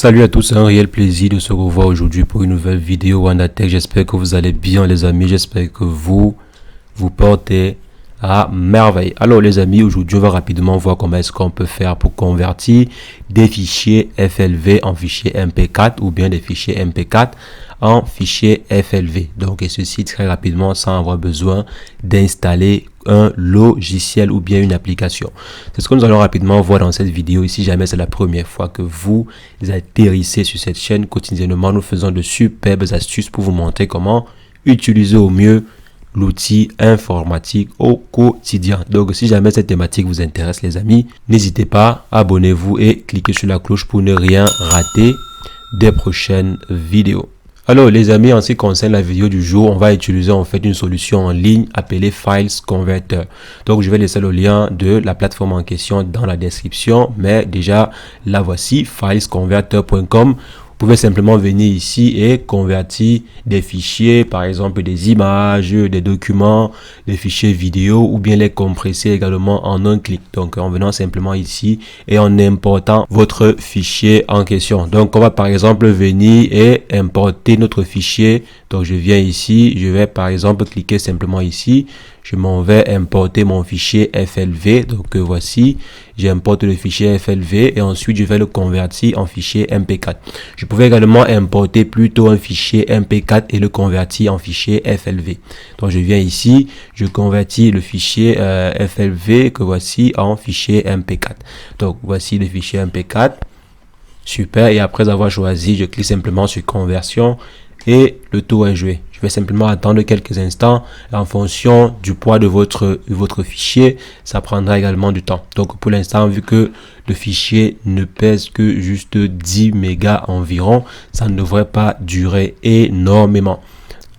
Salut à tous, c'est un réel plaisir de se revoir aujourd'hui pour une nouvelle vidéo WandaTech. J'espère que vous allez bien les amis, j'espère que vous portez à merveille. Alors les amis, aujourd'hui on va rapidement voir comment est-ce qu'on peut faire pour convertir des fichiers FLV en fichiers MP4 ou bien des fichiers MP4 en fichiers FLV. Donc et ceci très rapidement sans avoir besoin d'installer un logiciel ou bien une application. C'est ce que nous allons rapidement voir dans cette vidéo. Si jamais c'est la première fois que vous atterrissez sur cette chaîne, quotidiennement nous faisons de superbes astuces pour vous montrer comment utiliser au mieux l'outil informatique au quotidien. Donc si jamais cette thématique vous intéresse les amis, n'hésitez pas, abonnez-vous et cliquez sur la cloche pour ne rien rater des prochaines vidéos. Alors les amis, en ce qui concerne la vidéo du jour, on va utiliser en fait une solution en ligne appelée Files Converter. Donc je vais laisser le lien de la plateforme en question dans la description, mais déjà la voici, filesconverter.com. Vous pouvez simplement venir ici et convertir des fichiers, par exemple des images, des documents, des fichiers vidéo ou bien les compresser également en un clic. Donc en venant simplement ici et en important votre fichier en question. Donc on va par exemple venir et importer notre fichier. Donc je viens ici, je vais par exemple cliquer simplement ici. Je m'en vais importer mon fichier FLV. Donc voici, j'importe le fichier FLV et ensuite je vais le convertir en fichier MP4. Je pouvais également importer plutôt un fichier MP4 et le convertir en fichier FLV. Donc je viens ici, je convertis le fichier FLV que voici en fichier MP4. Donc voici le fichier MP4. Super. Et après avoir choisi, je clique simplement sur conversion. Et le tour est joué. Je vais simplement attendre quelques instants. En fonction du poids de votre fichier, ça prendra également du temps. Donc pour l'instant, vu que le fichier ne pèse que juste 10 mégas environ, ça ne devrait pas durer énormément.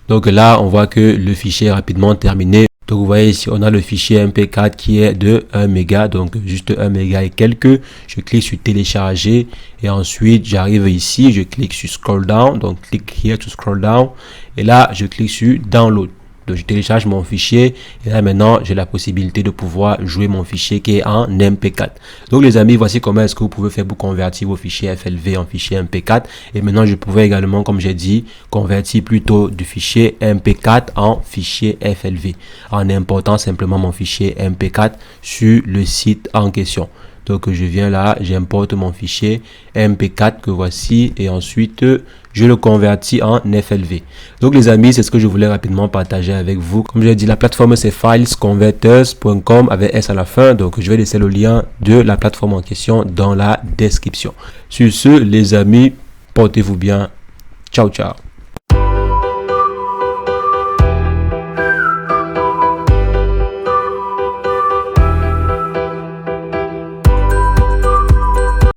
Donc là, on voit que le fichier est rapidement terminé. Donc vous voyez ici, on a le fichier MP4 qui est de 1 méga, donc juste 1 méga et quelques. Je clique sur télécharger et ensuite j'arrive ici, je clique sur scroll down, donc clique here to scroll down et là je clique sur download. Donc je télécharge mon fichier et là maintenant j'ai la possibilité de pouvoir jouer mon fichier qui est en MP4. Donc les amis, voici comment est-ce que vous pouvez faire pour convertir vos fichiers FLV en fichier MP4. Et maintenant je pouvais également, comme j'ai dit, convertir plutôt du fichier MP4 en fichier FLV en important simplement mon fichier MP4 sur le site en question. Donc je viens là, j'importe mon fichier MP4 que voici et ensuite je le convertis en FLV. Donc les amis, c'est ce que je voulais rapidement partager avec vous. Comme je l'ai dit, la plateforme c'est filesconverters.com avec S à la fin. Donc je vais laisser le lien de la plateforme en question dans la description. Sur ce les amis, portez-vous bien. Ciao ciao.